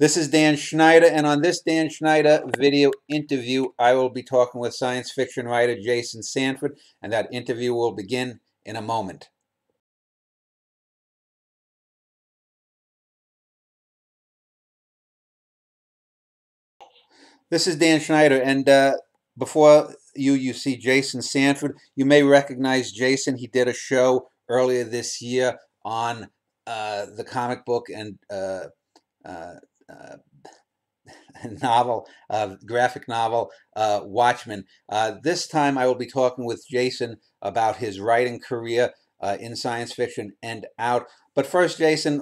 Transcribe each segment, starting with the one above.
This is Dan Schneider, and on this Dan Schneider video interview, I will be talking with science fiction writer Jason Sanford, and that interview will begin in a moment. This is Dan Schneider, and before you see Jason Sanford, you may recognize Jason. He did a show earlier this year on the comic book and uh, novel, graphic novel, Watchmen. This time I will be talking with Jason about his writing career in science fiction and out. But first, Jason,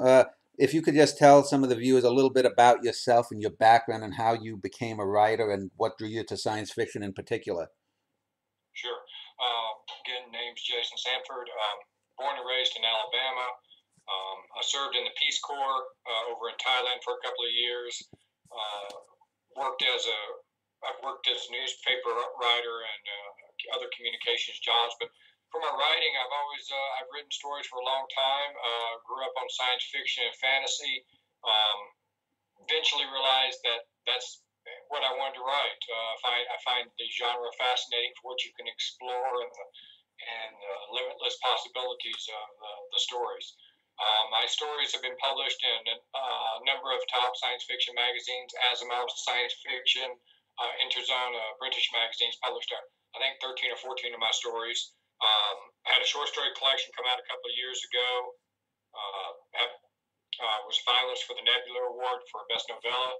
if you could just tell some of the viewers a little bit about yourself and your background and how you became a writer and what drew you to science fiction in particular. Sure. Again, name's Jason Sanford. Born and raised in Alabama. I served in the Peace Corps over in Thailand for a couple of years. I've worked as a newspaper writer and other communications jobs. But for my writing, I've written stories for a long time. Grew up on science fiction and fantasy. Eventually realized that that's what I wanted to write. I find the genre fascinating for what you can explore and limitless possibilities of the stories. My stories have been published in a number of top science fiction magazines. Asimov Science Fiction, Interzone, British magazines published, I think, 13 or 14 of my stories. I had a short story collection come out a couple of years ago. Was finalist for the Nebula Award for Best Novella.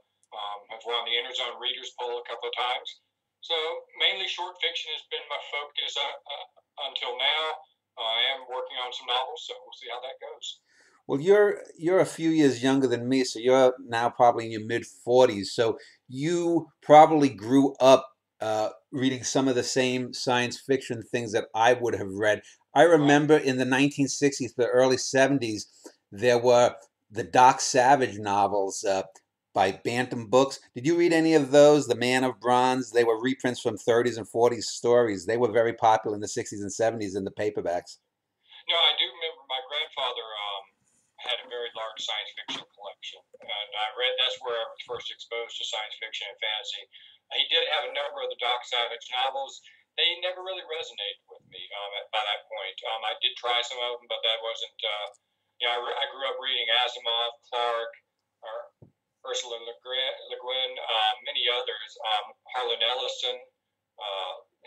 I've won the Interzone Readers Poll a couple of times. So mainly short fiction has been my focus until now. I am working on some novels, so we'll see how that goes. Well, you're a few years younger than me, so you're now probably in your mid-40s. So you probably grew up reading some of the same science fiction things that I would have read. I remember in the 1960s, the early 70s, there were the Doc Savage novels by Bantam Books. Did you read any of those? The Man of Bronze? They were reprints from 30s and 40s stories. They were very popular in the 60s and 70s in the paperbacks. No, I do remember my grandfather had a very large science fiction collection, and that's where I was first exposed to science fiction and fantasy. He did have a number of the Doc Savage novels. They never really resonated with me by that point. I did try some of them, but that wasn't. I grew up reading Asimov, Clarke, Ursula Le Guin, many others. Harlan Ellison.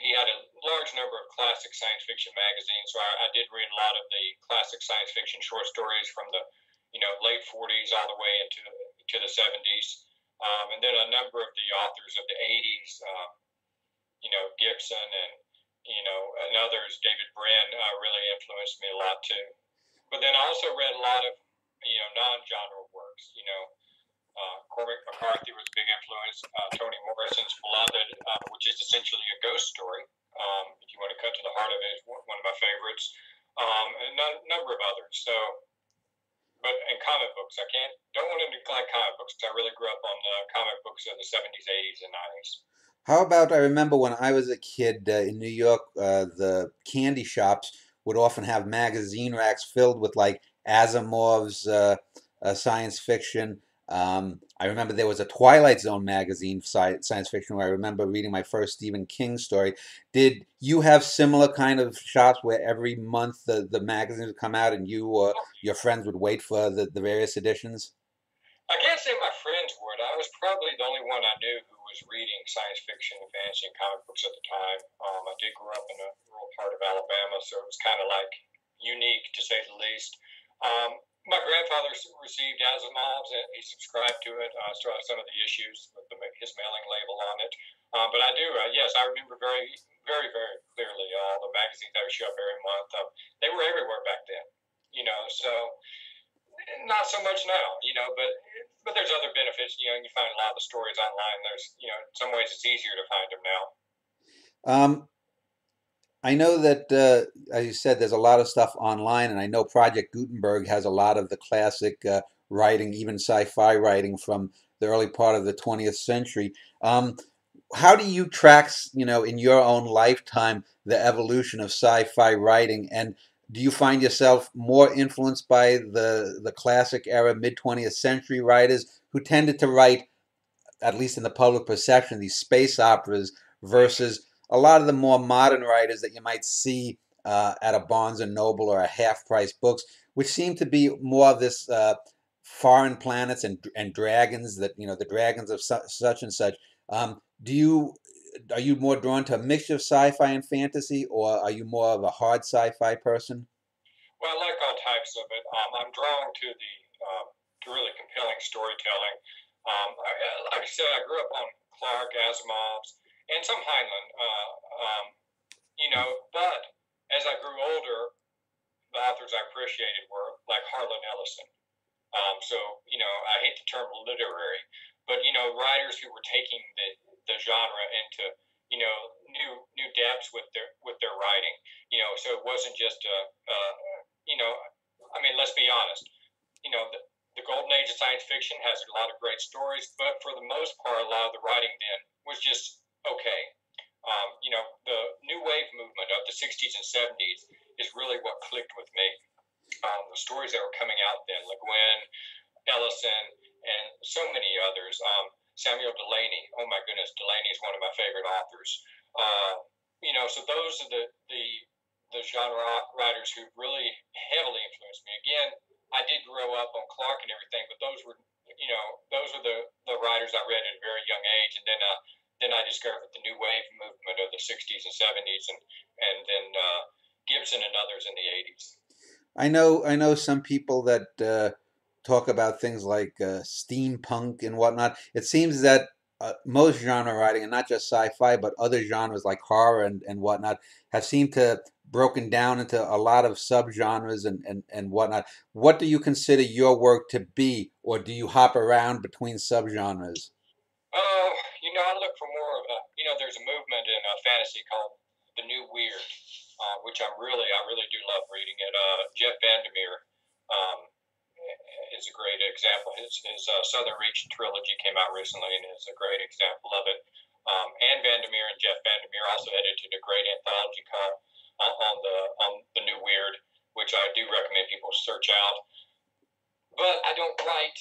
He had a large number of classic science fiction magazines, so I did read a lot of the classic science fiction short stories from the late 40s all the way into the 70s, and then a number of the authors of the 80s, Gibson and others. David Brin really influenced me a lot too. But then I also read a lot of non-genre works. Cormac McCarthy was a big influence. Toni Morrison's Beloved, which is essentially a ghost story, if you want to cut to the heart of it, is one of my favorites. And a number of others. So, but in comic books, don't want to neglect comic books because I really grew up on comic books of the 70s, 80s, and 90s. How about, I remember when I was a kid in New York, the candy shops would often have magazine racks filled with like Asimov's science fiction. I remember there was a Twilight Zone magazine, science fiction, where I remember reading my first Stephen King story. Did you have similar kind of shops where every month the magazines would come out and you or your friends would wait for the various editions? I can't say my friends would. I was probably the only one I knew who was reading science fiction and fantasy and comic books at the time. I did grow up in a rural part of Alabama, so it was kind of like unique to say the least. My grandfather received Asimov's, and he subscribed to it. Still have some of the issues with his mailing label on it. But I do, yes, I remember very, very, very clearly all the magazines that would show up every month. They were everywhere back then, so not so much now, but there's other benefits. You find a lot of the stories online. There's, in some ways it's easier to find them now. I know that, as you said, there's a lot of stuff online, and I know Project Gutenberg has a lot of the classic writing, even sci-fi writing from the early part of the 20th century. How do you track, in your own lifetime, the evolution of sci-fi writing? And do you find yourself more influenced by the classic era mid 20th century writers who tended to write, at least in the public perception, these space operas versus a lot of the more modern writers that you might see at a Barnes and Noble or a half price books, which seem to be more of this foreign planets and dragons, that the dragons of such and such. Do you Are you more drawn to a mixture of sci-fi and fantasy, or are you more of a hard sci-fi person? Well, I like all types of it. I'm drawn to the to really compelling storytelling. Like I said, I grew up on Clark, Asimov's, and some Heinlein. But as I grew older, the authors I appreciated were like Harlan Ellison. I hate the term literary, but writers who were taking the genre into new depths with their writing. So it wasn't just let's be honest. The golden age of science fiction has a lot of great stories, but for the most part, a lot of the writing then was just okay. The new wave movement of the '60s and '70s is really what clicked with me. The stories that were coming out then, Le Guin, Ellison, and so many others. Samuel Delany. Oh my goodness, Delany is one of my favorite authors. So those are the genre writers who really heavily influenced me. Again, I did grow up on Clark and everything, but those were the writers I read at a very young age, and then I discovered the new wave movement of the '60s and '70s, and then Gibson and others in the '80s. I know some people that talk about things like steampunk and whatnot. It seems that most genre writing, and not just sci-fi, but other genres like horror and whatnot, have seemed to broken down into a lot of subgenres and whatnot. What do you consider your work to be, or do you hop around between subgenres? Oh, I look for more of a, there's a movement in fantasy called the New Weird, which I really do love reading it. Jeff Vandermeer is a great example. His Southern Reach trilogy came out recently, and is a great example of it. Anne Vandermeer and Jeff Vandermeer also edited a great anthology called on the New Weird, which I do recommend people search out. But I don't write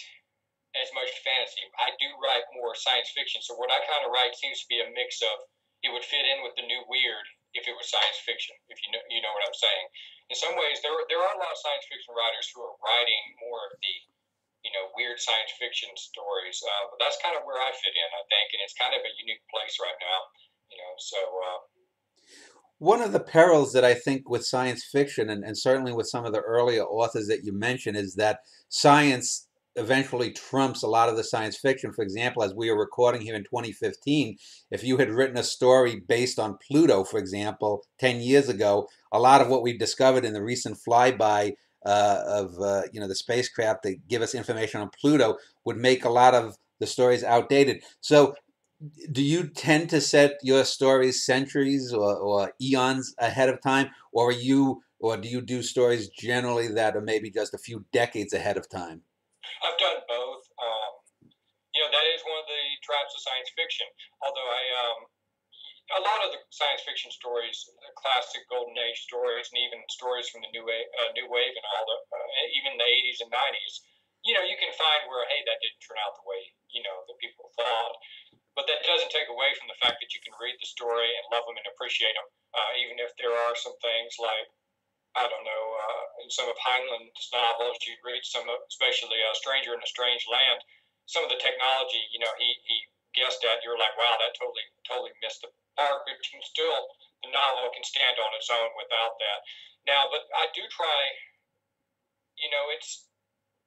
as much fantasy. I do write more science fiction. So what I kind of write seems to be a mix of, it would fit in with the new weird if it was science fiction, if you know what I'm saying. In some ways, there are a lot of science fiction writers who are writing more of the weird science fiction stories. But that's kind of where I fit in, I think, and it's kind of a unique place right now. So. One of the perils that I think with science fiction, and certainly with some of the earlier authors that you mentioned, is that science eventually trumps a lot of the science fiction. For example, as we are recording here in 2015, if you had written a story based on Pluto, for example, 10 years ago, a lot of what we've discovered in the recent flyby of the spacecraft that give us information on Pluto would make a lot of the stories outdated. So do you tend to set your stories centuries or eons ahead of time, or do you do stories generally that are maybe just a few decades ahead of time? I've done both. That is one of the traps of science fiction. Although a lot of the science fiction stories, the classic golden age stories, and even stories from the new wave, and all the even the '80s and '90s, you can find where, hey, that didn't turn out the way that people thought. But that doesn't take away from the fact that you can read the story and love them and appreciate them, even if there are some things like, I don't know, in some of Heinlein's novels, you read some, especially Stranger in a Strange Land, some of the technology, he guessed at, you're like, wow, that totally missed the mark, but still, the novel can stand on its own without that. Now, but I do try,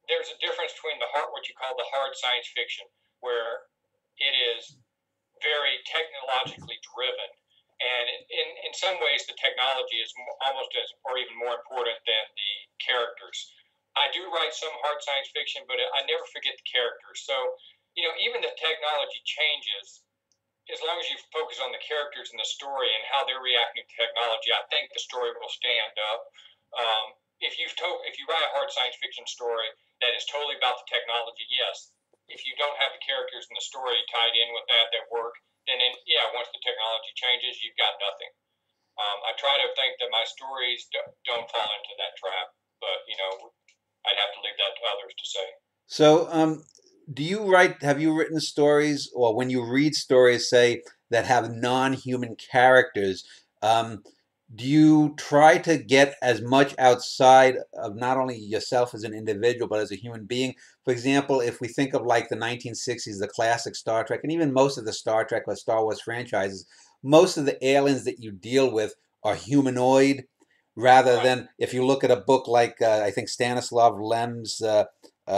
there's a difference between what you call the hard science fiction, where it is very technologically driven, and in some ways the technology is almost as or even more important than the characters. I do write some hard science fiction, but I never forget the characters. So even the technology changes, as long as you focus on the characters and the story and how they're reacting to technology, I think the story will stand up. If you write a hard science fiction story that is totally about the technology, yes. If you don't have the characters and the story tied in with that work, then once the technology changes, you've got nothing. I try to think that my stories don't fall into that trap, but I'd have to leave that to others to say. So, do you write? Have you written stories, or when you read stories, say that have non-human characters? Um, do you try to get as much outside of not only yourself as an individual, but as a human being? For example, if we think of like the 1960s, the classic Star Trek, and even most of the Star Trek or Star Wars franchises, most of the aliens that you deal with are humanoid, rather Right. than if you look at a book like I think Stanislav Lem's.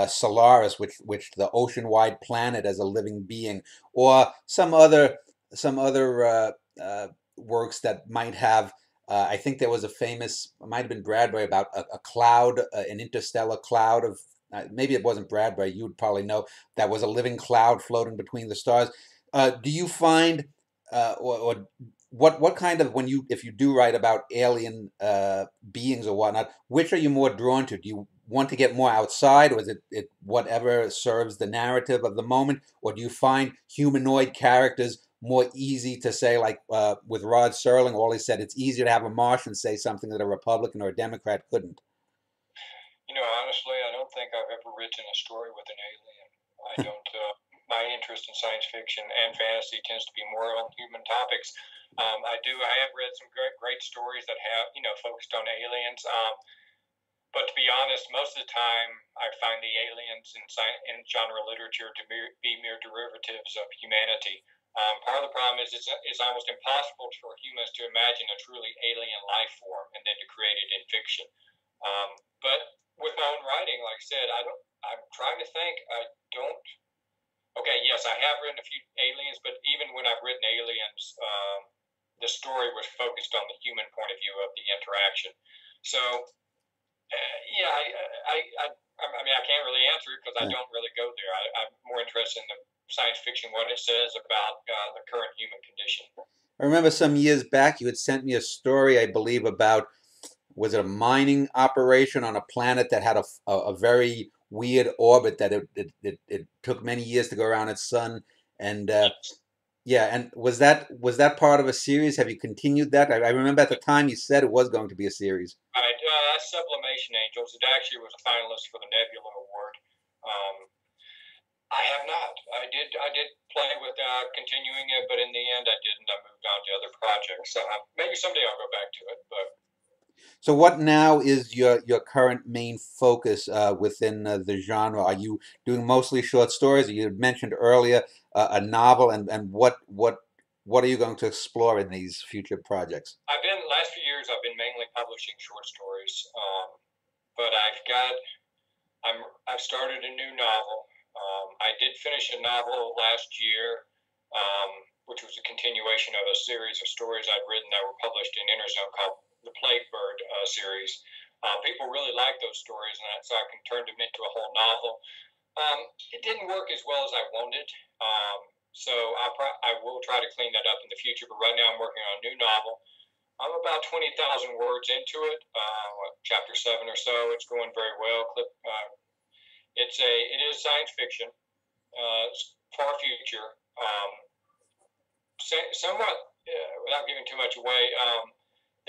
Solaris, which the ocean-wide planet as a living being, or some other works that might have. I think there was a famous, it might have been Bradbury, about a cloud, an interstellar cloud of. Maybe it wasn't Bradbury. You would probably know that was a living cloud floating between the stars. Do you find, or what kind of, when you, if you do write about alien beings or whatnot, which are you more drawn to? Do you want to get more outside, or is it whatever serves the narrative of the moment, or do you find humanoid characters more easy to say, like with Rod Serling? All he said, it's easier to have a Martian say something that a Republican or a Democrat couldn't. Honestly, I don't think I've ever written a story with an alien. I don't. My interest in science fiction and fantasy tends to be more on human topics. I do. I have read some great stories that have, focused on aliens. But to be honest, most of the time, I find the aliens in genre literature to be mere derivatives of humanity. Part of the problem is it's almost impossible for humans to imagine a truly alien life form and then to create it in fiction. But with my own writing, like I said, I don't. I'm trying to think. I don't. Okay, yes, I have written a few aliens, but even when I've written aliens, the story was focused on the human point of view of the interaction. So yeah, I mean, I can't really answer it because I Yeah. don't really go there. I'm more interested in the science fiction, what it says about the current human condition. I remember some years back you had sent me a story, I believe, about, was it a mining operation on a planet that had a very weird orbit, that it took many years to go around its sun, and Yes. yeah, and was that part of a series? Have you continued that? I remember at the time you said it was going to be a series. Right, Sublimation Angels. It actually was a finalist for the Nebula Award. Um, I have not. I did play with continuing it, but in the end, I didn't. I moved on to other projects. So maybe someday I'll go back to it. But So what now is your current main focus within the genre? Are you doing mostly short stories? You had mentioned earlier a novel, and what are you going to explore in these future projects? I've been last few years. I've been mainly publishing short stories. But I've started a new novel. I did finish a novel last year, which was a continuation of a series of stories I'd written that were published in Interzone called the Plague Bird series. People really liked those stories, and so I turned them into a whole novel. It didn't work as well as I wanted, so I will try to clean that up in the future. But right now, I'm working on a new novel. I'm about 20,000 words into it, chapter 7 or so. It's going very well. It is science fiction, far future. Somewhat, without giving too much away,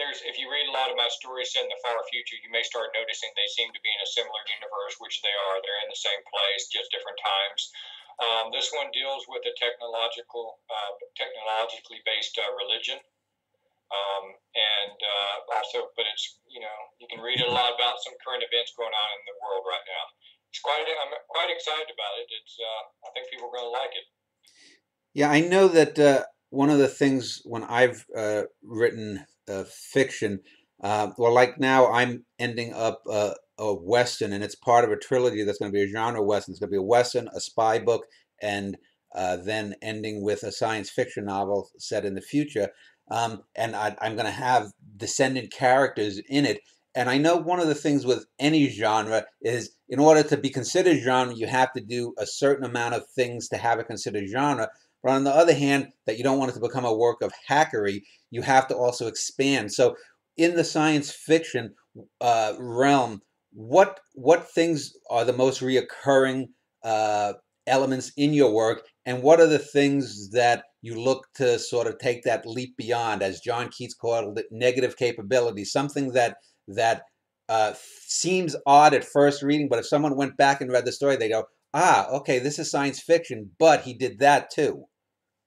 if you read a lot of my stories set in the far future, you may start noticing they seem to be in a similar universe, which they are. They're in the same place, just different times. This one deals with a technologically based religion, and also, but it's you can read a lot about some current events going on in the world right now. I'm quite excited about it. I think people are going to like it. Yeah, I know that one of the things when I've written fiction, well, like now I'm ending up a Western, and it's part of a trilogy that's going to be a genre Western. It's going to be a Western, a spy book, and then ending with a science fiction novel set in the future. And I'm going to have descendant characters in it. And I know one of the things with any genre is, in order to be considered genre, you have to do a certain amount of things to have it considered genre. But on the other hand, that you don't want it to become a work of hackery, you have to also expand. So in the science fiction realm, what things are the most reoccurring elements in your work, and what are the things that you look to sort of take that leap beyond, as John Keats called it, negative capability, something that seems odd at first reading, but if someone went back and read the story, they go, ah, okay, this is science fiction, but he did that too.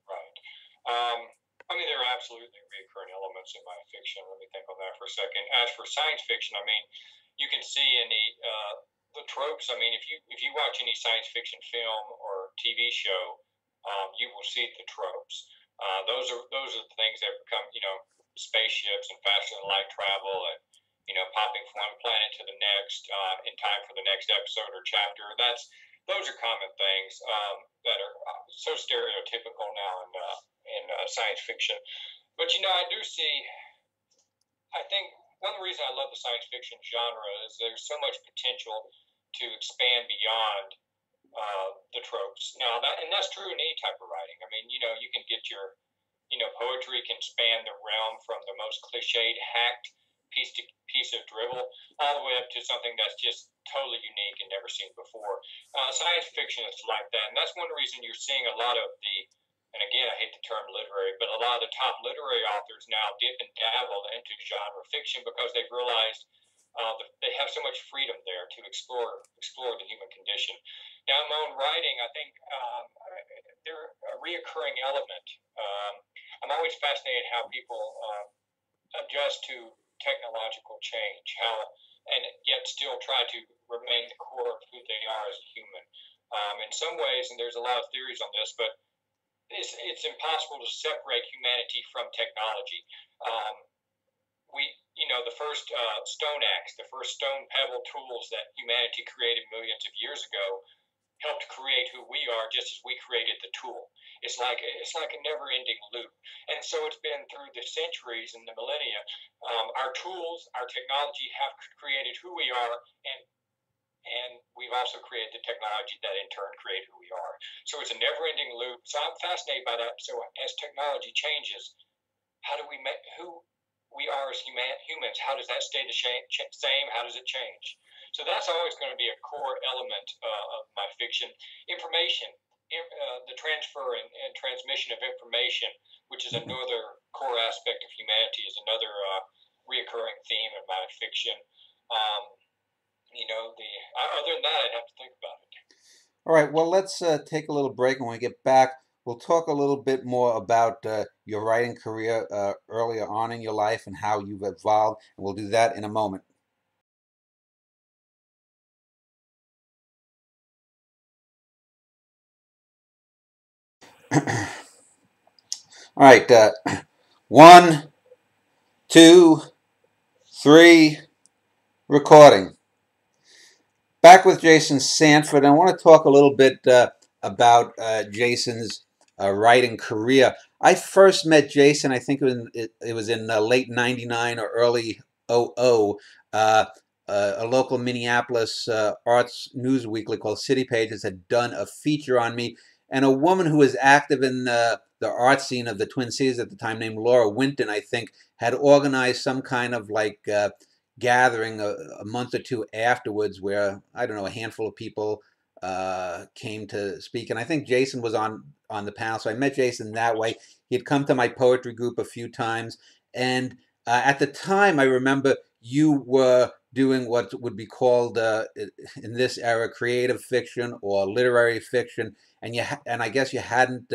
Right. Um, I mean, there are absolutely recurring elements in my fiction. Let me think on that for a second. As for science fiction, I mean, you can see in the tropes. I mean, if you watch any science fiction film or TV show, you will see the tropes. Those are the things that become, spaceships and faster than light travel, and popping from one planet to the next in time for the next episode or chapter. Those are common things that are so stereotypical now in science fiction. But I do see. I think one of the reasons I love the science fiction genre is there's so much potential to expand beyond the tropes. Now, that's true in any type of writing. I mean, you can get your, poetry can span the realm from the most cliched, hacked piece of drivel all the way up to something that's just totally unique and never seen before. Science fiction is like that, and that's one reason you're seeing a lot of the, and again, I hate the term literary, but a lot of the top literary authors now dip and dabble into genre fiction because they've realized they have so much freedom there to explore the human condition. Now, in my own writing, I think they're a reoccurring element. I'm always fascinated how people adjust to technological change, and yet still try to remain the core of who they are as a human. In some ways, and there's a lot of theories on this, but it's impossible to separate humanity from technology. The first stone axe, the first stone pebble tools that humanity created millions of years ago helped create who we are, just as we created the tool. It's like a never-ending loop, and so it's been through the centuries and the millennia. Our tools, our technology, have created who we are, and we've also created the technology that in turn created who we are. So it's a never-ending loop. So I'm fascinated by that. So as technology changes, how do we make who we are as humans? How does that stay the same? How does it change? So that's always going to be a core element of my fiction. Information, the transfer and transmission of information, which is another core aspect of humanity, is another reoccurring theme in my fiction. Other than that, I'd have to think about it. All right, well, let's take a little break, and when we get back, we'll talk a little bit more about your writing career earlier on in your life and how you've evolved, and we'll do that in a moment. All right, 1, 2, 3, recording. Back with Jason Sanford. I want to talk a little bit about Jason's writing career. I first met Jason, I think it was in late 99 or early 00. A local Minneapolis arts news weekly called City Pages had done a feature on me, and a woman who was active in the art scene of the Twin Cities at the time, named Laura Winton, I think, had organized some kind of gathering a month or two afterwards where, I don't know, a handful of people came to speak. And I think Jason was on the panel. So I met Jason that way. He had come to my poetry group a few times. And at the time, I remember you were doing what would be called in this era creative fiction or literary fiction. And I guess you hadn't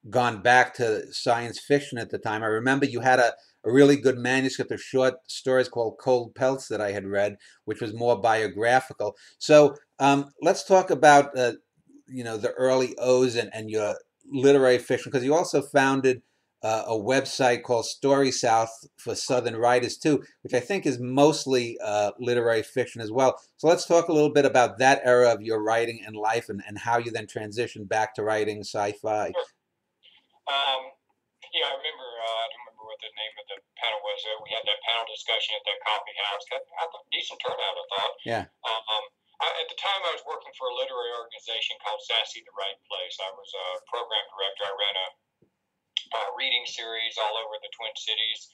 gone back to science fiction at the time. I remember you had a really good manuscript of short stories called Cold Pelts that I had read, which was more biographical. So let's talk about the early O's and your literary fiction, because you also founded a website called storySouth for Southern writers too, which I think is mostly literary fiction as well. So let's talk a little bit about that era of your writing and life, and how you then transitioned back to writing sci-fi. I remember, I don't remember what the name of the panel was. We had that panel discussion at that coffee house. I thought decent turnout, I thought. Yeah. At the time, I was working for a literary organization called Sassy the Right Place. I was a program director. I ran a reading series all over the Twin Cities.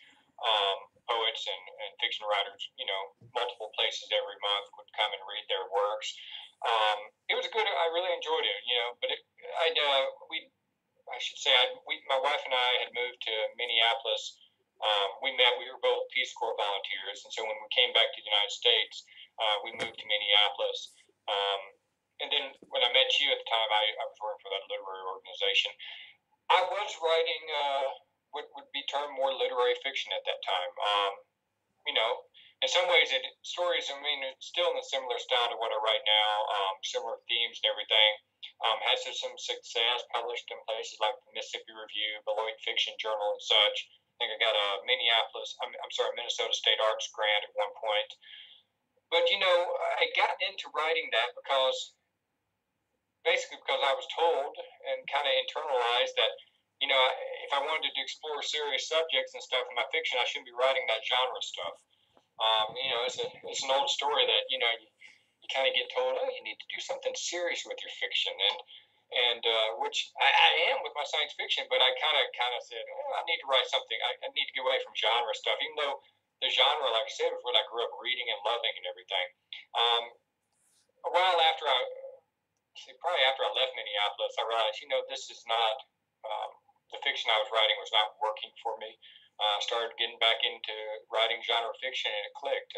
Poets and fiction writers, multiple places every month would come and read their works. It was good. I really enjoyed it, you know. But I should say, my wife and I had moved to Minneapolis. We met. We were both Peace Corps volunteers, and so when we came back to the United States, we moved to Minneapolis. Um, and then when I met you at the time, I was working for that literary organization. I was writing what would be termed more literary fiction at that time. You know, in some ways, stories. I mean, it's still in a similar style to what I write now, similar themes and everything. Has some success, published in places like the Mississippi Review, Beloit Fiction Journal, and such. I think I got a Minnesota State Arts grant at one point. But you know, I got into writing that because I was told and kind of internalized that, you know, if I wanted to explore serious subjects and stuff in my fiction, I shouldn't be writing that genre stuff. You know, it's an old story that, you know, you kind of get told, oh, you need to do something serious with your fiction, and which I am with my science fiction, but I kind of said, oh, I need to write something. I need to get away from genre stuff, even though the genre, like I said, was what I grew up reading and loving and everything. Um, a while after probably after I left Minneapolis, I realized, you know, this is not the fiction I was writing was not working for me. I started getting back into writing genre fiction, and it clicked.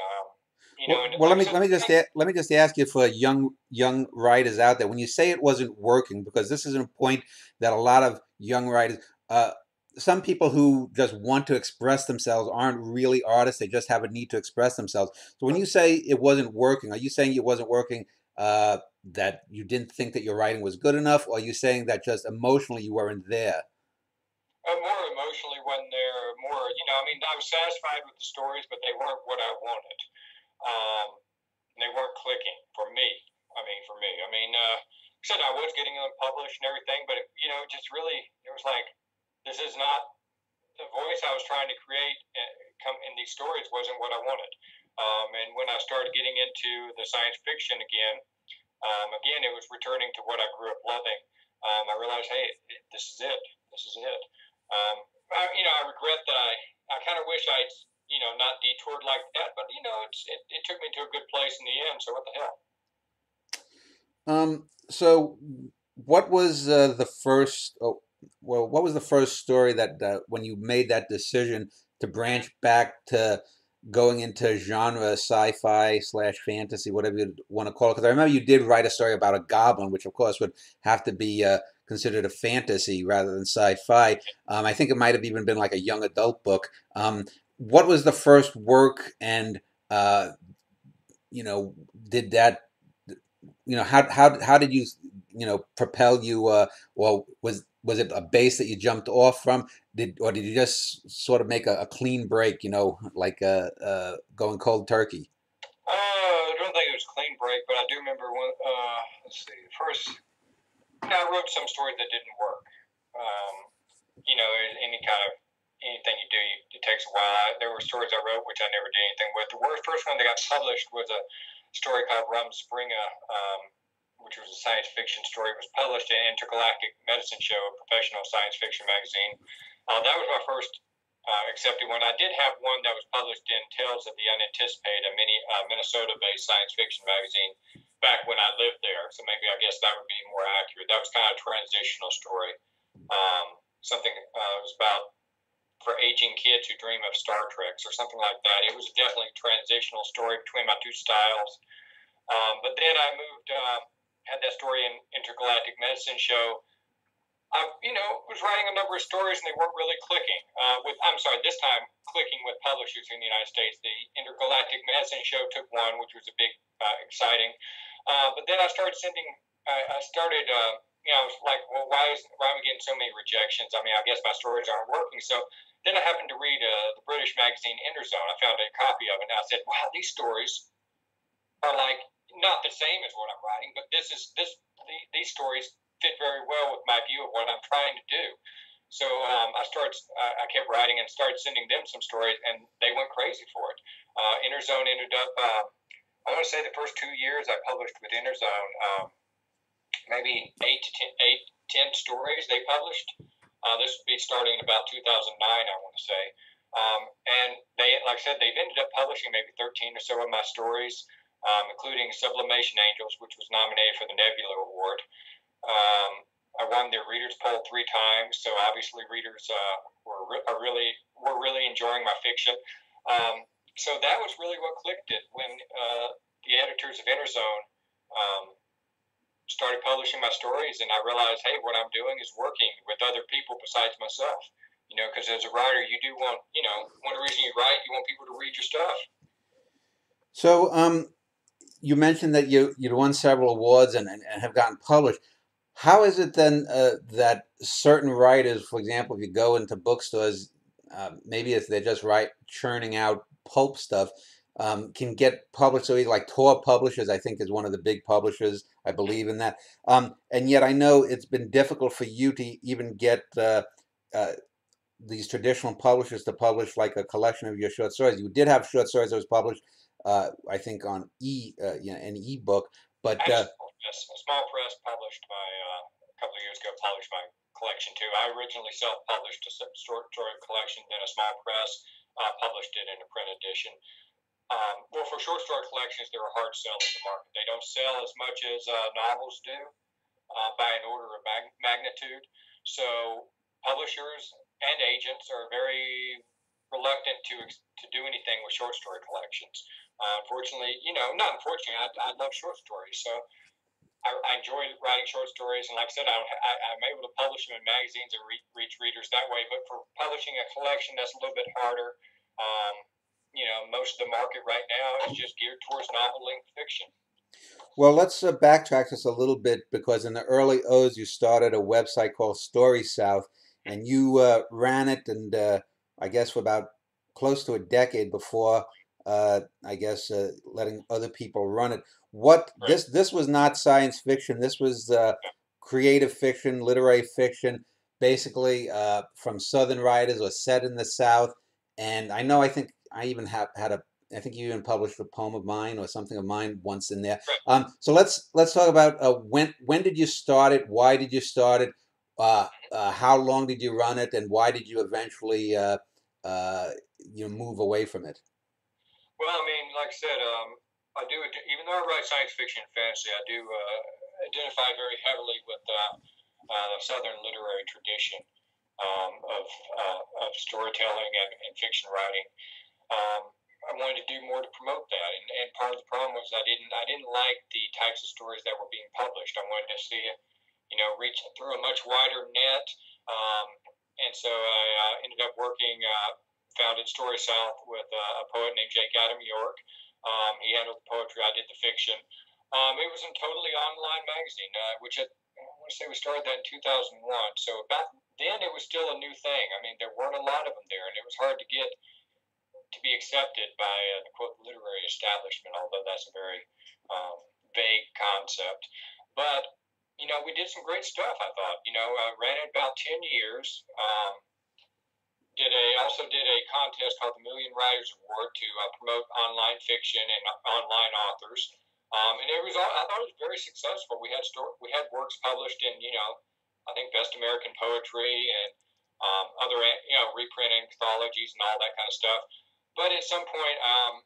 You know, and Well, like I said, let me just ask you for young writers out there. When you say it wasn't working, because this is a point that a lot of young writers, some people who just want to express themselves aren't really artists. They just have a need to express themselves. So when you say it wasn't working, are you saying it wasn't working that you didn't think that your writing was good enough, or are you saying that just emotionally you weren't there? more emotionally wasn't there. More, you know, I mean, I was satisfied with the stories, but they weren't what I wanted. Um, they weren't clicking for me. I mean, said I was getting them published and everything, but you know, just really, it was like this is not the voice I was trying to create. Come in these stories wasn't what I wanted. And when I started getting into the science fiction again, again, it was returning to what I grew up loving. I realized, hey, this is it. This is it. You know, I regret that I kind of wish I'd, you know, not detoured like that, but you know, it took me to a good place in the end. So what the hell? So what was the first? Oh, well, what was the first story that when you made that decision to branch back to going into genre, sci-fi slash fantasy, whatever you want to call it? Because I remember you did write a story about a goblin, which of course would have to be considered a fantasy rather than sci-fi. I think it might have even been like a young adult book. What was the first work, and you know, did that? You know, how did you propel you? Well, was it a base that you jumped off from? Did you just sort of make a clean break? You know, like going cold turkey. I don't think it was a clean break, but I do remember one. Let's see. First, you know, I wrote some stories that didn't work. Um, you know, any kind of anything you do, it takes a while. There were stories I wrote which I never did anything with. First one that got published was a story called Rumspringa, which was a science fiction story. It was published in Intergalactic Medicine Show, a professional science fiction magazine. That was my first accepted one. I did have one that was published in Tales of the Unanticipated, a Minnesota-based science fiction magazine back when I lived there. So maybe I guess that would be more accurate. That was kind of a transitional story. Something was about for aging kids who dream of Star Treks or something like that. It was definitely a transitional story between my two styles. But then I moved, had that story in Intergalactic Medicine Show. I, you know, was writing a number of stories and they weren't really clicking. This time clicking with publishers in the United States. The Intergalactic Medicine Show took one, which was a big, exciting. But then I started sending. I started. You know, I was like, well, why am I getting so many rejections? I mean, I guess my stories aren't working. So then I happened to read the British magazine Interzone. I found a copy of it, and I said, wow, these stories are like not the same as what I'm writing, but these stories fit very well with my view of what I'm trying to do. So I kept writing and started sending them some stories, and they went crazy for it. Interzone ended up. I want to say the first 2 years I published with Interzone. Maybe 10 stories they published. This would be starting in about 2009, I want to say. And they, like I said, they've ended up publishing maybe 13 or so of my stories. including Sublimation Angels, which was nominated for the Nebula Award. I won their readers poll 3 times, so obviously readers were really enjoying my fiction. So that was really what clicked it when the editors of Interzone started publishing my stories, and I realized, hey, what I'm doing is working with other people besides myself. Because as a writer, you do want, one reason you write, you want people to read your stuff. So, you mentioned that you won several awards and have gotten published. How is it then that certain writers, for example, if you go into bookstores, maybe if they're just churning out pulp stuff, can get published? So like Tor Publishers, I think, is one of the big publishers. I believe in that. And yet I know it's been difficult for you to even get these traditional publishers to publish like a collection of your short stories. You did have short stories that was published, I think, on an ebook, but a small press published my a couple of years ago published my collection too. I originally self-published a short story collection, then a small press published it in a print edition. Well, for short story collections, they're a hard sell in the market. They don't sell as much as novels do by an order of magnitude. So publishers and agents are very reluctant to do anything with short story collections. Unfortunately, not unfortunately, I love short stories, so I enjoy writing short stories, and like I said, I'm able to publish them in magazines and reach readers that way. But for publishing a collection, that's a little bit harder. Most of the market right now is just geared towards novel-length fiction. Well, let's backtrack just a little bit, because in the early O's, you started a website called storySouth, and you ran it, and I guess for about close to a decade before, I guess, letting other people run it. This was not science fiction. This was creative fiction, literary fiction, basically from Southern writers or set in the South. And I think I even I think you even published a poem of mine or something of mine once in there. So let's talk about when did you start it? Why did you start it? How long did you run it, and why did you eventually move away from it? Well, I mean, like I said, I do, even though I write science fiction and fantasy, I do identify very heavily with the Southern literary tradition of storytelling and fiction writing. I wanted to do more to promote that, and part of the problem was I didn't like the types of stories that were being published. I wanted to see it, reach through a much wider net, and so I ended up founded storySouth with a poet named Jake Adam York. He handled the poetry, I did the fiction. It was a totally online magazine, which I want to say we started that in 2001. So about then it was still a new thing. I mean, there weren't a lot of them there, and it was hard to get to be accepted by the quote literary establishment, although that's a very vague concept. But we did some great stuff. I thought. I ran it about 10 years. Also did a contest called the Million Writers Award to promote online fiction and online authors. And I thought it was very successful. We had works published in I think Best American Poetry and other reprint anthologies and all that kind of stuff. But at some point,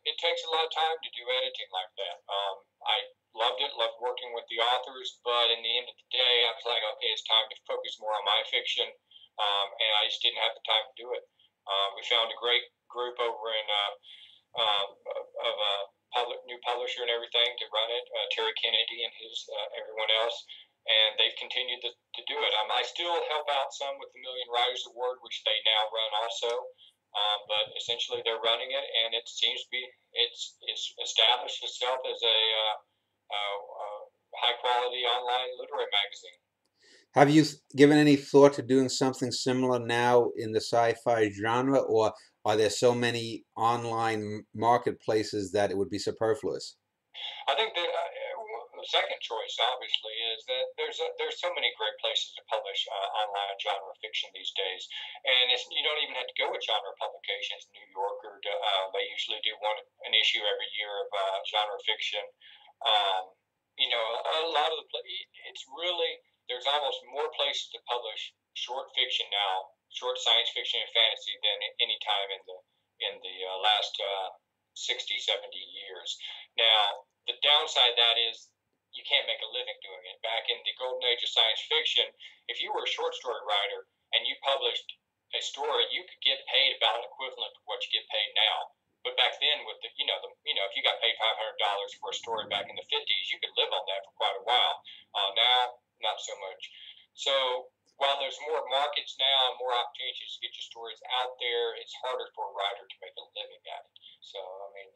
it takes a lot of time to do editing like that. I loved working with the authors, but in the end of the day, I was like, okay, it's time to focus more on my fiction, and I just didn't have the time to do it. We found a great group over in of a new publisher and everything to run it, Terry Kennedy and everyone else, and they've continued to do it. I still help out some with the Million Writers Award, which they now run also. But essentially, they're running it, and it seems to be it's established itself as a high quality online literary magazine. Have you given any thought to doing something similar now in the sci-fi genre, or are there so many online marketplaces that it would be superfluous? I think that the second choice, obviously, is that there's so many great places to publish online genre fiction these days, and you don't even have to go with genre publications. New Yorker, they usually do an issue every year of genre fiction. A lot of it's really there's almost more places to publish short fiction now, short science fiction and fantasy than any time in the last 60, 70 years. Now, the downside of that is you can't make a living doing it. Back in the golden age of science fiction, if you were a short story writer and you published a story, you could get paid about equivalent to what you get paid now. But back then, with if you got paid $500 for a story back in the '50s, you could live on that for quite a while. Now, not so much. So while there's more markets now and more opportunities to get your stories out there, it's harder for a writer to make a living at it. So I mean,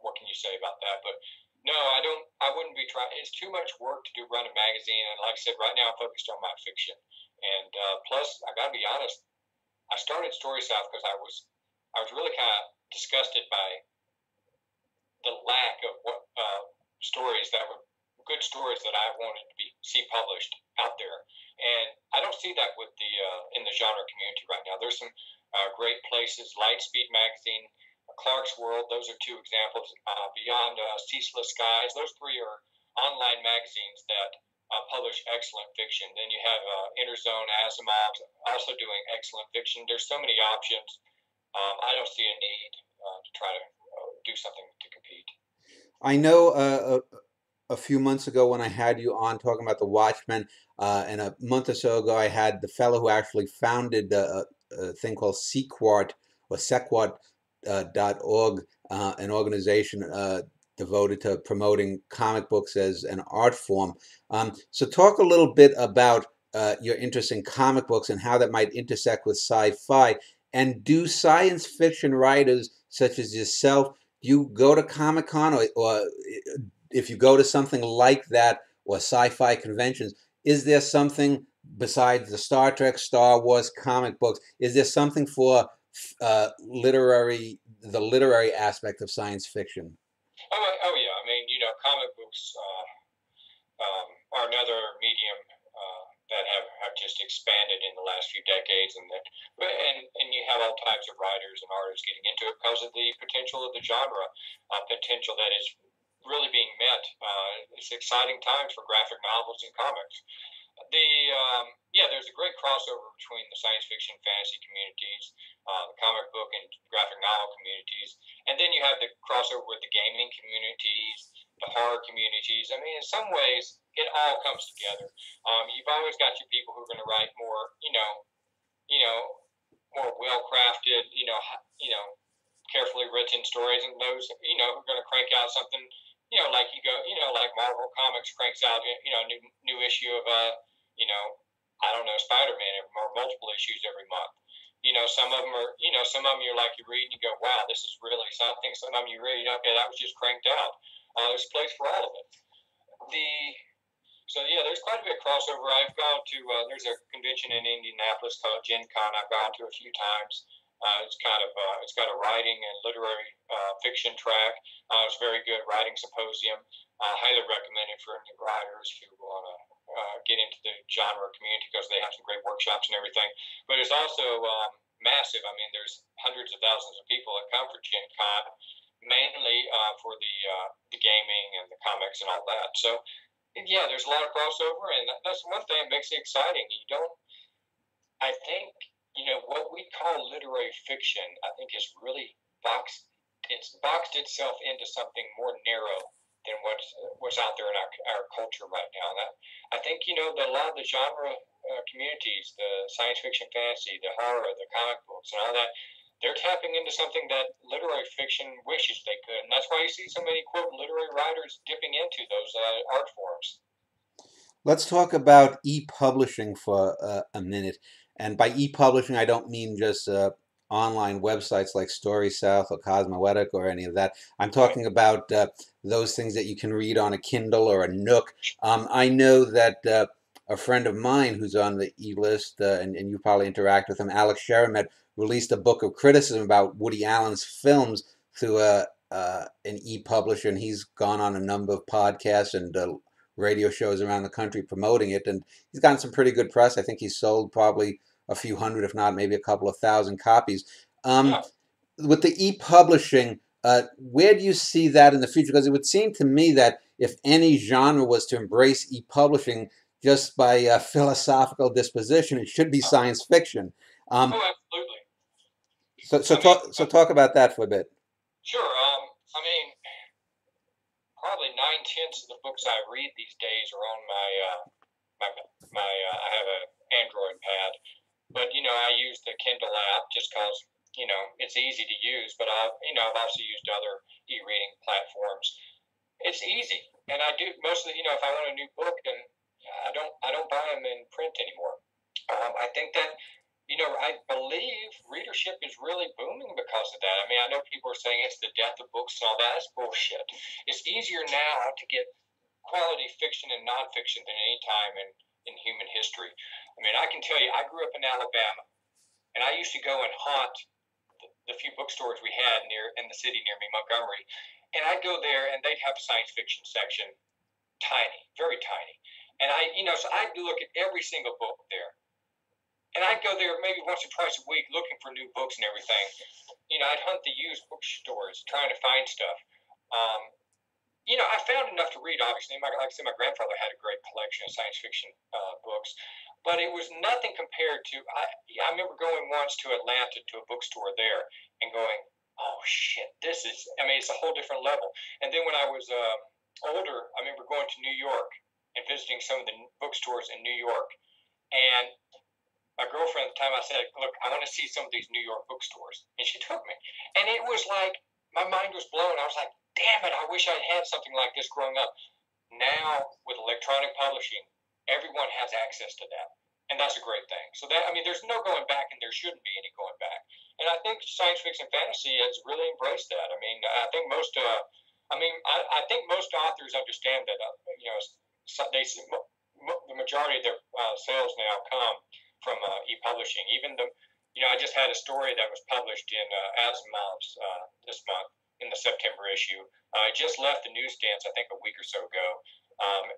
what can you say about that? But no, I don't. I wouldn't be trying. It's too much work to run a magazine, and like I said, right now I'm focused on my fiction. And plus, I gotta be honest. I started storySouth because I was really kind of disgusted by the lack of what stories that were good stories that I wanted to see published out there. And I don't see that with the in the genre community right now. There's some great places, Lightspeed Magazine, Clark's World. Those are two examples. Beyond Ceaseless Skies. Those three are online magazines that publish excellent fiction. Then you have Interzone, Asimov, also doing excellent fiction. There's so many options. I don't see a need to try to do something to compete. I know a few months ago when I had you on talking about the Watchmen, and a month or so ago I had the fellow who actually founded a thing called Sequart or Sequart.org, an organization devoted to promoting comic books as an art form. So talk a little bit about your interest in comic books and how that might intersect with sci-fi. And do science fiction writers such as yourself, you go to Comic-Con, or if you go to something like that, or sci-fi conventions, is there something besides the Star Trek, Star Wars, comic books? Is there something for the literary aspect of science fiction? Oh yeah. I mean, comic books are another medium that have just expanded in the last few decades, and you have all types of writers and artists getting into it because of the potential of the genre, potential that is really being met. It's exciting times for graphic novels and comics. There's a great crossover between the science fiction fantasy communities, the comic book and graphic novel communities, and then you have the crossover with the gaming communities, the horror communities. I mean, in some ways, it all comes together. You've always got your people who are going to write more, more well-crafted, carefully written stories, and those, who are going to crank out something, like Marvel Comics cranks out, new issue of, I don't know, Spider-Man, or multiple issues every month. Some of them are, you're like, you read and you go, wow, this is really something. Some of them you read, okay, that was just cranked out. There's a place for all of it. There's quite a bit of crossover. I've gone to, there's a convention in Indianapolis called Gen Con. I've gone to a few times. It's got a writing and literary fiction track. It's very good writing symposium. Highly recommended for new writers who want to get into the genre community because they have some great workshops and everything. But it's also massive. I mean, there's hundreds of thousands of people that come for Gen Con, mainly for the gaming and the comics and all that. So, yeah, there's a lot of crossover, and that's one thing that makes it exciting. I think, what we call literary fiction, I think is really boxed itself into something more narrow than what's out there in our culture right now. And I think, that a lot of the genre communities, the science fiction, fantasy, the horror, the comic books, and all that, they're tapping into something that literary fiction wishes they could. And that's why you see so many, quote, literary writers dipping into those art forms. Let's talk about e-publishing for a minute. And by e-publishing, I don't mean just online websites like StorySouth or Cosmoetica or any of that. I'm talking about those things that you can read on a Kindle or a Nook. I know that a friend of mine who's on the e-list, and you probably interact with him, Alex Sherimet, released a book of criticism about Woody Allen's films through an e-publisher, and he's gone on a number of podcasts and radio shows around the country promoting it, and he's gotten some pretty good press. I think he's sold probably a few hundred, if not maybe a couple of thousand copies. With the e-publishing, where do you see that in the future? Because it would seem to me that if any genre was to embrace e-publishing just by philosophical disposition, it should be science fiction. Absolutely. So talk about that for a bit. Sure. I mean, probably 90% chance of the books I read these days are on I have an Android pad, but I use the Kindle app just because it's easy to use. But I've also used other e-reading platforms. It's easy, and I do mostly. If I want a new book, then I don't buy them in print anymore. I think that I believe readership is really booming because of that. I mean, I know people are saying it's the death of books and all that. That's bullshit. It's easier now to get quality fiction and nonfiction than any time in human history. I mean, I can tell you, I grew up in Alabama, and I used to go and haunt the few bookstores we had in the city near me, Montgomery, and I'd go there, and they'd have a science fiction section, tiny, very tiny, and so I'd look at every single book there, and I'd go there maybe once or twice a week looking for new books and everything. I'd hunt the used bookstores trying to find stuff. Um, I found enough to read. Obviously, like I said, my grandfather had a great collection of science fiction books, but it was nothing compared to. I remember going once to Atlanta to a bookstore there and going, "Oh shit, this is." I mean, it's a whole different level. And then when I was older, I remember going to New York and visiting some of the bookstores in New York. And my girlfriend at the time, I said, "Look, I want to see some of these New York bookstores," and she took me. And it was like my mind was blown. I was like, damn it, I wish I had something like this growing up. Now, with electronic publishing, everyone has access to that. And that's a great thing. So there's no going back, and there shouldn't be any going back. And I think science fiction fantasy has really embraced that. I mean, I think I think most authors understand that, the majority of their sales now come from e-publishing. Even I just had a story that was published in Asimov's this month, in the September issue. I just left the newsstands, I think, a week or so ago.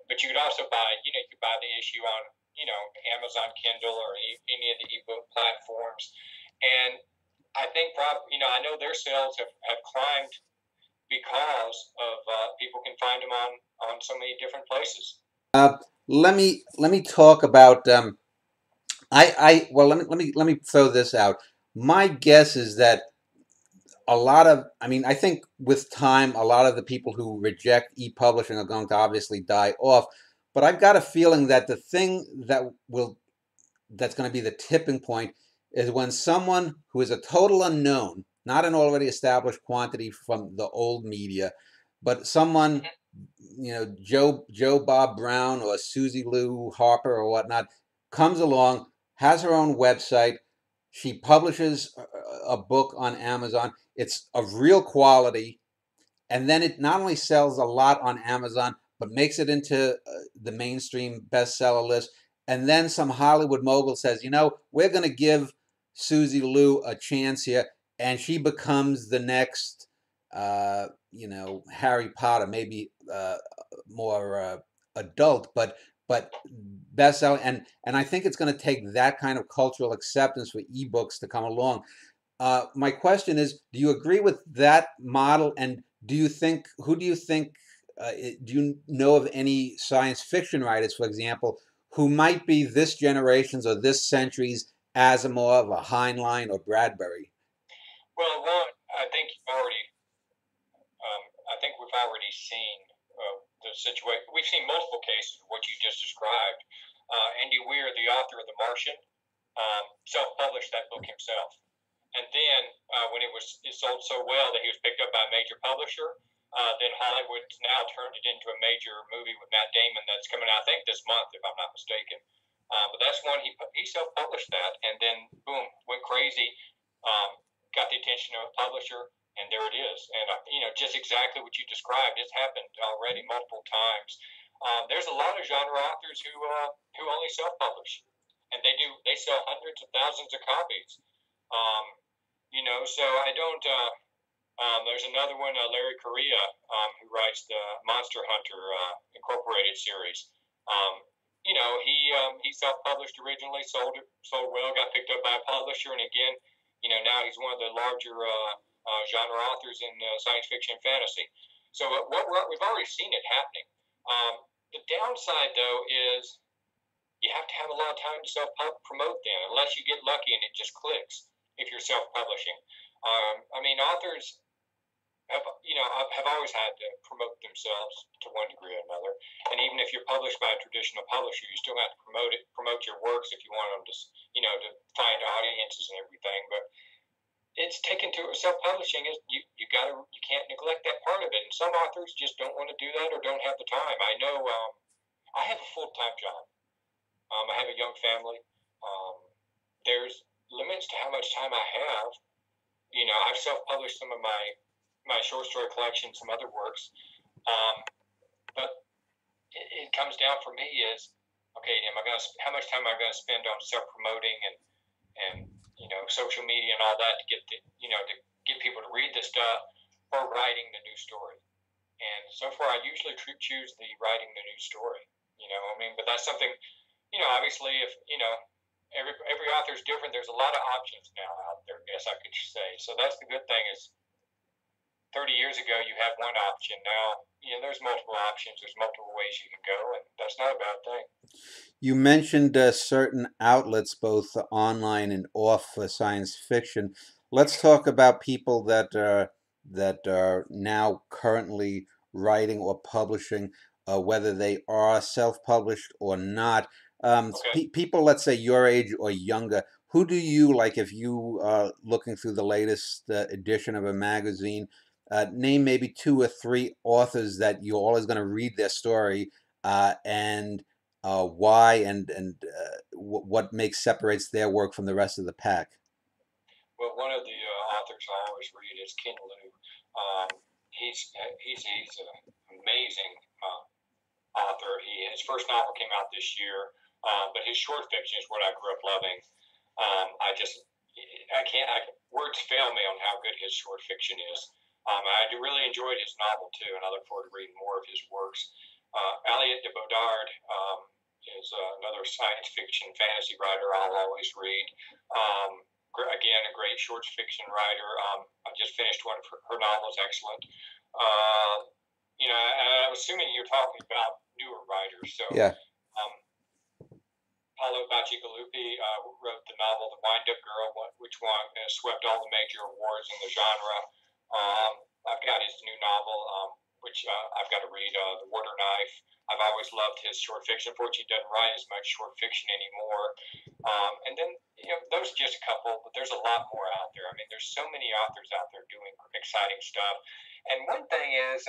But you could also buy, you could buy the issue on, Amazon Kindle or any of the ebook platforms. And I think I know their sales have climbed because of people can find them on so many different places. Let me talk about. Well, let me throw this out. My guess is that I think with time, a lot of the people who reject e-publishing are going to obviously die off. But I've got a feeling that the thing that's going to be the tipping point is when someone who is a total unknown, not an already established quantity from the old media, but someone, Joe Bob Brown or Susie Lou Harper or whatnot, comes along, has her own website. She publishes a book on Amazon. It's of real quality. And then it not only sells a lot on Amazon, but makes it into the mainstream bestseller list. And then some Hollywood mogul says, we're going to give Susie Lou a chance here. And she becomes the next, Harry Potter, maybe more adult, but bestseller. And I think it's going to take that kind of cultural acceptance for ebooks to come along. My question is, do you agree with that model? And do you think, do you know of any science fiction writers, for example, who might be this generation's or this century's Asimov or Heinlein or Bradbury? Well, one, I think we've already seen the situation. We've seen multiple cases of what you just described. Andy Weir, the author of The Martian, self-published that book himself. And then when it sold so well that he was picked up by a major publisher, then Hollywood's now turned it into a major movie with Matt Damon that's coming out, I think, this month, if I'm not mistaken. But that's one, he self-published that, and then, boom, went crazy, got the attention of a publisher, and there it is. And, just exactly what you described. It's happened already multiple times. There's a lot of genre authors who only self-publish, and they sell hundreds of thousands of copies. So I don't. There's another one, Larry Correia, who writes the Monster Hunter Incorporated series. He self-published originally, sold well, got picked up by a publisher, and again, now he's one of the larger genre authors in science fiction and fantasy. So we've already seen it happening. The downside, though, is you have to have a lot of time to self-promote then, unless you get lucky and it just clicks if you're self-publishing. Authors, have always had to promote themselves to one degree or another. And even if you're published by a traditional publisher, you still have to promote your works if you want them to, to find audiences and everything. But it's taken to self-publishing is you can't neglect that part of it. And some authors just don't want to do that or don't have the time. I know I have a full-time job. I have a young family. Um, there's limits to how much time I have. I've self-published some of my short story collection, some other works. But it comes down for me is, okay, how much time am I going to spend on self-promoting and social media and all that to to get people to read this stuff, or writing the new story. And so far, I usually choose the writing the new story. But that's something, obviously, if every author is different. There's a lot of options now out there, I guess I could say. So that's the good thing is 30 years ago, you had one option. Now, there's multiple options. There's multiple ways you can go, and that's not a bad thing. You mentioned certain outlets, both online and off science fiction. Let's talk about people that are now currently writing or publishing, whether they are self-published or not. Okay. People, let's say your age or younger, who do you like if you are looking through the latest edition of a magazine? Name maybe 2 or 3 authors that you're always going to read their story, and why and what separates their work from the rest of the pack. Well, one of the authors I always read is Ken Liu. Um, he's an amazing author. His first novel came out this year, but his short fiction is what I grew up loving. I just I can't I, words fail me on how good his short fiction is. I really enjoyed his novel too, and I look forward to reading more of his works. Aliette de Bodard is another science fiction fantasy writer I'll always read. Again, a great short fiction writer. I just finished one of her novels, excellent. I'm assuming you're talking about newer writers. So, Yeah. Paolo Bacigalupi wrote the novel The Wind-Up Girl, which won swept all the major awards in the genre. I've got his new novel, which I've got to read, The Water Knife. I've always loved his short fiction. Unfortunately, he doesn't write as much short fiction anymore. And then, those are just a couple, but there's a lot more out there. I mean, there's so many authors out there doing exciting stuff. And one thing is,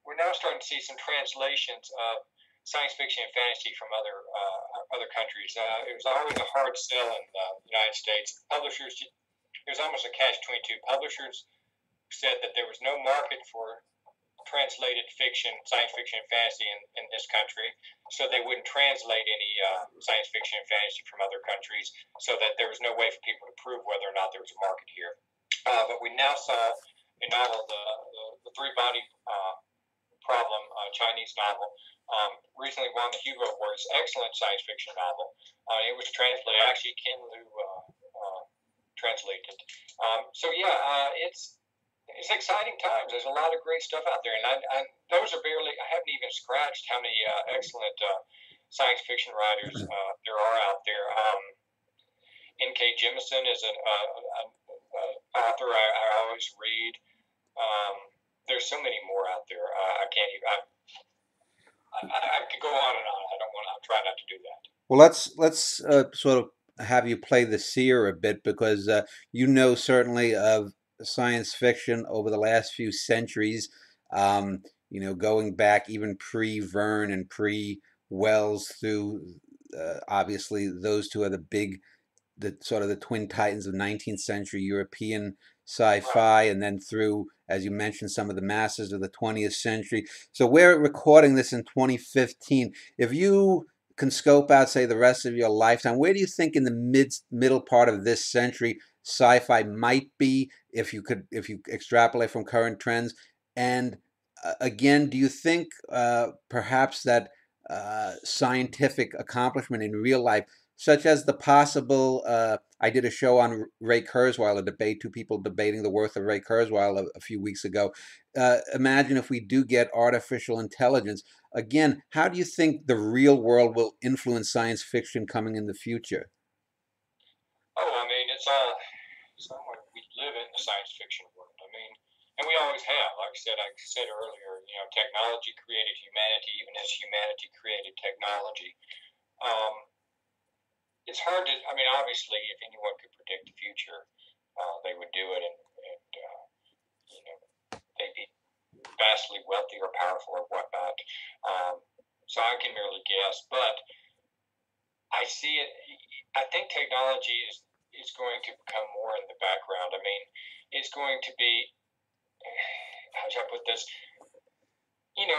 we're now starting to see some translations of science fiction and fantasy from other countries. It was always a hard sell in the United States. Publishers, it was almost a catch-22. Publishers said that there was no market for translated fiction, science fiction and fantasy in this country, so they wouldn't translate any science fiction and fantasy from other countries, so that there was no way for people to prove whether or not there was a market here. But we now saw a novel, the Three Body Problem, Chinese novel, recently won the Hugo Award. It's an excellent science fiction novel. It was translated. Actually, Ken Liu translated it. It's exciting times. There's a lot of great stuff out there, and those are barely. I haven't even scratched how many excellent science fiction writers there are out there. N.K. Jemisin is an author I always read. There's so many more out there. I can't even. I could go on and on. I don't want to. I try not to do that. Well, let's sort of have you play the seer a bit, because certainly of science fiction over the last few centuries, going back even pre-Verne and pre-Wells through, obviously those two are the sort of the twin titans of 19th century European sci-fi, and then through, as you mentioned, some of the masters of the 20th century. So we're recording this in 2015. If you can scope out, say, the rest of your lifetime, where do you think in the middle part of this century sci-fi might be, if you extrapolate from current trends? And again, do you think perhaps that scientific accomplishment in real life, such as the possible, I did a show on Ray Kurzweil, two people debating the worth of Ray Kurzweil a few weeks ago. Imagine if we do get artificial intelligence. Again, how do you think the real world will influence science fiction coming in the future? Oh, I mean, it's all we live in the science fiction world. I mean, and we always have. Like I said earlier, technology created humanity, even as humanity created technology. Um, it's hard to. I mean, obviously, if anyone could predict the future, they would do it, and you know, they'd be vastly wealthy or powerful or whatnot. Um, so I can merely guess, but I see it. I think technology is going to become more in the background. I mean, it's going to be. How should I put this?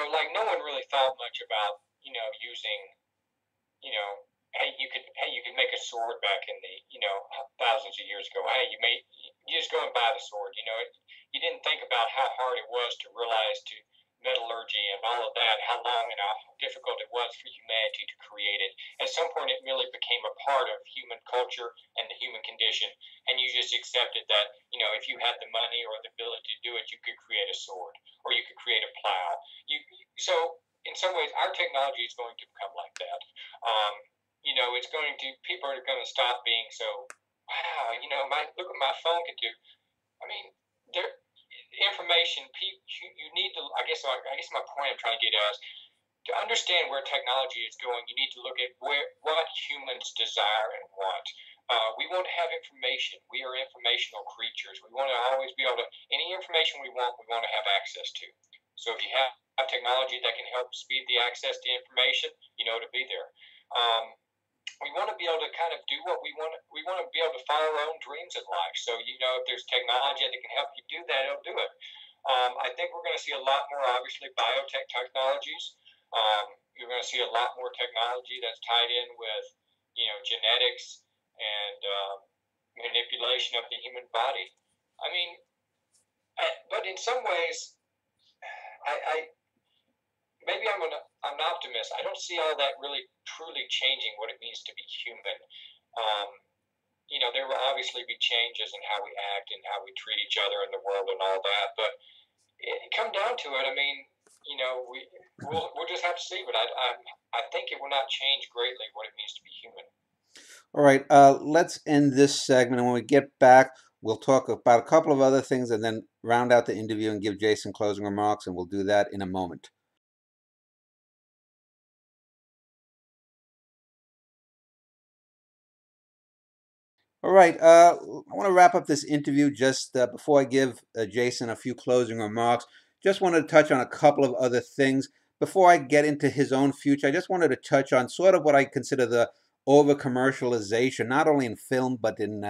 Like no one really thought much about using hey you could make a sword back in the thousands of years ago. Hey, you just go and buy the sword. You didn't think about how hard it was to realize to metallurgy and all of that, how long and how difficult it was for humanity to create it. At some point, it really became a part of human culture and the human condition, and you just accepted that if you had the money or the ability to do it, you could create a sword or you could create a plow. So in some ways, our technology is going to become like that. It's going to people are going to stop being so wow. Look what my phone can do. I mean, there information. You need to. I guess my point I'm trying to get at is to understand where technology is going. You need to look at what humans desire and want. We want to have information. We are informational creatures. We want to always be able to any information we want. We want to have access to. So if you have technology that can help speed the access to information, to be there. We want to be able to kind of do what we want. We want to be able to follow our own dreams in life. So if there's technology that can help you do that, it'll do it. I think we're going to see a lot more, obviously, biotech technologies. You're going to see a lot more technology that's tied in with genetics and manipulation of the human body. I mean, but in some ways, I maybe I'm an optimist. I don't see all that really truly changing what it means to be human. Um, there will obviously be changes in how we act and how we treat each other in the world and all that. But it come down to it. I mean, we'll just have to see. But I think it will not change greatly what it means to be human. All right, let's end this segment, and when we get back, we'll talk about a couple of other things and then round out the interview and give Jason closing remarks, and we'll do that in a moment. All right, I want to wrap up this interview just before I give Jason a few closing remarks. Just wanted to touch on a couple of other things. Before I get into his own future, I just wanted to touch on sort of what I consider the over-commercialization, not only in film, but in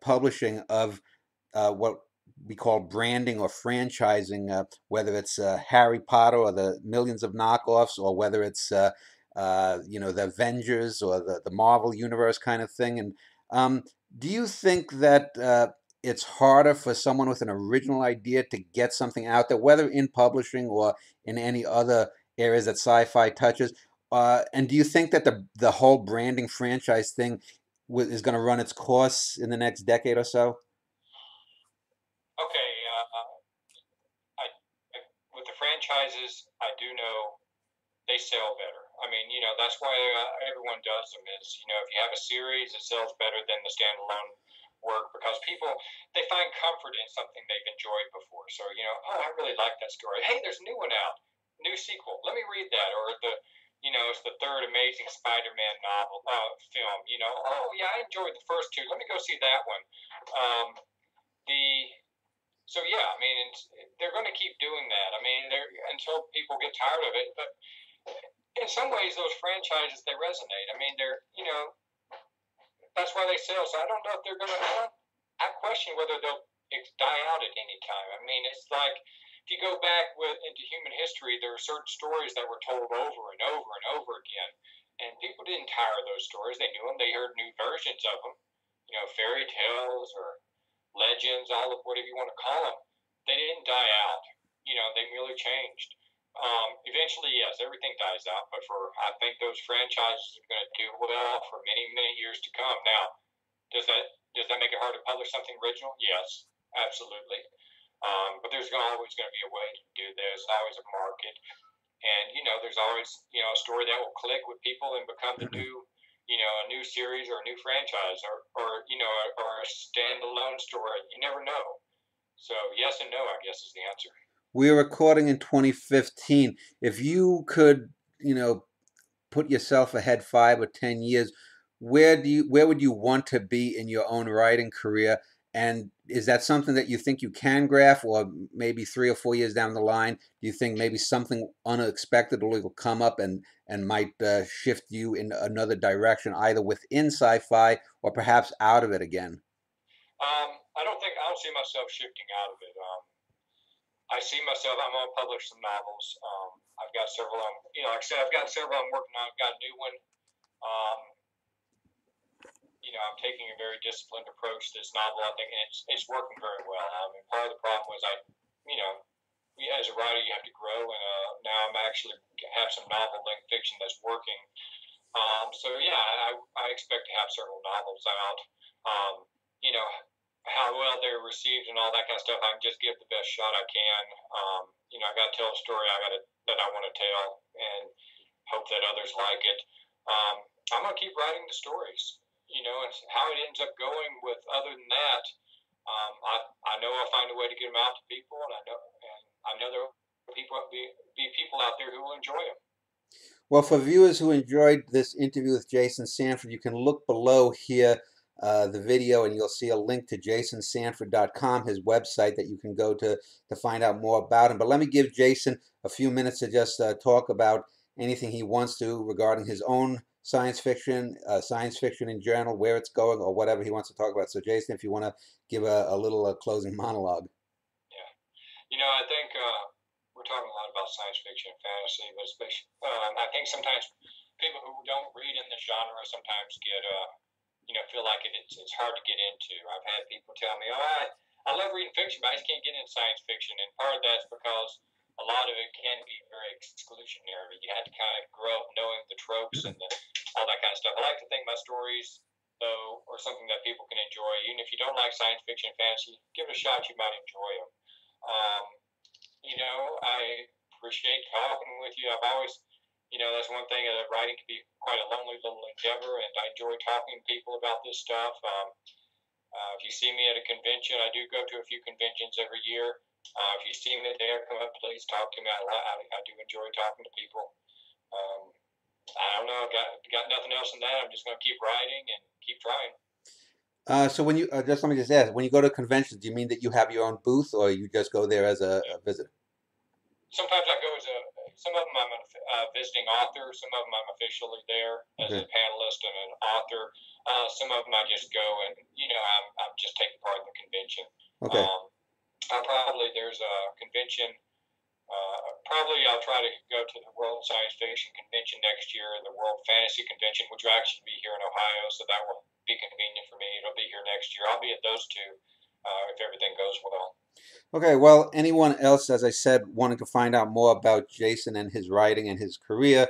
publishing of what we call branding or franchising, whether it's Harry Potter or the millions of knockoffs, or whether it's the Avengers or the Marvel universe kind of thing. And do you think that it's harder for someone with an original idea to get something out there, whether in publishing or in any other areas that sci-fi touches? And do you think that the whole branding franchise thing is going to run its course in the next decade or so? Okay, with the franchises, I do know they sell better. I mean, that's why everyone does them. Is if you have a series, it sells better than the standalone work because people they find comfort in something they've enjoyed before. So oh, I really like that story. Hey, there's a new one out, new sequel. Let me read that. Or it's the third Amazing Spider-Man novel film. Oh yeah, I enjoyed the first two. Let me go see that one. The So yeah, I mean, they're going to keep doing that. I mean, they're until people get tired of it. But in some ways, those franchises they resonate. I mean, they're that's why they sell. So I don't know if they're going to. I question whether they'll die out at any time. I mean, it's like if you go back into human history, there are certain stories that were told over and over and over again, and people didn't tire of those stories. They knew them. They heard new versions of them. Fairy tales or legends, all of whatever you want to call them, they didn't die out. They merely changed. Eventually, yes, everything dies out, but I think those franchises are going to do well for many, many years to come. Now, does that make it hard to publish something original? Yes, absolutely. But there's always going to be a way to do this. There's always a market, and there's always a story that will click with people and become the new a new series or a new franchise or a standalone story. You never know. So yes and no, I guess, is the answer. We're recording in 2015. If you could, you know, put yourself ahead 5 or 10 years, where would you want to be in your own writing career? And is that something that you think you can graph, or maybe 3 or 4 years down the line, do you think maybe something unexpected will come up and might shift you in another direction, either within sci-fi or perhaps out of it again? I don't see myself shifting out of it. I see myself. I'm gonna publish some novels. I've got several. Like I said, I've got several I'm working on. I've got a new one. Um, I'm taking a very disciplined approach to this novel. I think it's working very well. Part of the problem was you know, as a writer, you have to grow, and now I'm actually have some novel length fiction that's working. So yeah, I expect to have several novels out. Um, you know, how well they're received and all that kind of stuff. I can just give the best shot I can. I got to tell a story that I want to tell, and hope that others like it. I'm gonna keep writing the stories. And how it ends up going with other than that, I know I'll find a way to get them out to people, and I know there will be people out there who will enjoy them. Well, for viewers who enjoyed this interview with Jason Sanford, you can look below here the video, and you'll see a link to jasonsanford.com, his website, that you can go to find out more about him. But let me give Jason a few minutes to just talk about anything he wants to regarding his own science fiction in general, where it's going, or whatever he wants to talk about. So, Jason, if you want to give a little closing monologue. Yeah. I think we're talking a lot about science fiction and fantasy, but especially, I think sometimes people who don't read in the genre sometimes get, feel like it's hard to get into. I've had people tell me, "Oh, I love reading fiction, but I just can't get into science fiction," and part of that's because a lot of it can be very exclusionary. You have to kind of grow up knowing the tropes and all that kind of stuff. I like to think my stories, though, are something that people can enjoy. Even if you don't like science fiction and fantasy, give it a shot. You might enjoy them. Um, I appreciate talking with you. I've always, that's one thing that writing can be quite a lonely little endeavor, and I enjoy talking to people about this stuff. If you see me at a convention, I do go to a few conventions every year. If you see me there, come up, please talk to me. I do enjoy talking to people. Um, I don't know. Got nothing else than that. I'm just going to keep writing and keep trying. So when you just let me just ask, when you go to conventions, do you mean that you have your own booth, or you just go there as a visitor? Sometimes I go as some of them I'm a visiting author. Some of them I'm officially there as Okay. a panelist and an author. Some of them I just go and I'm just taking part in the convention. Okay. Um, there's a convention. Probably I'll try to go to the World Science Fiction Convention next year, the World Fantasy Convention, which will actually be here in Ohio, so that will be convenient for me. It'll be here next year. I'll be at those two if everything goes well. Okay, well, anyone else, as I said, wanting to find out more about Jason and his writing and his career,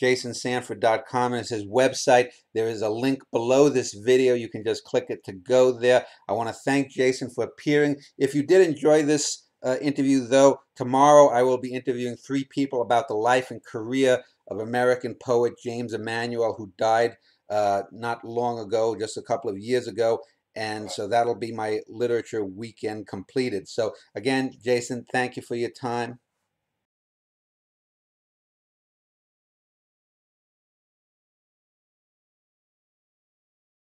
jasonsanford.com is his website. There is a link below this video. You can just click it to go there. I want to thank Jason for appearing. If you did enjoy this interview, though, tomorrow I will be interviewing 3 people about the life and career of American poet James Emanuel, who died not long ago, just a couple of years ago. And so that'll be my literature weekend completed. So again, Jason, thank you for your time.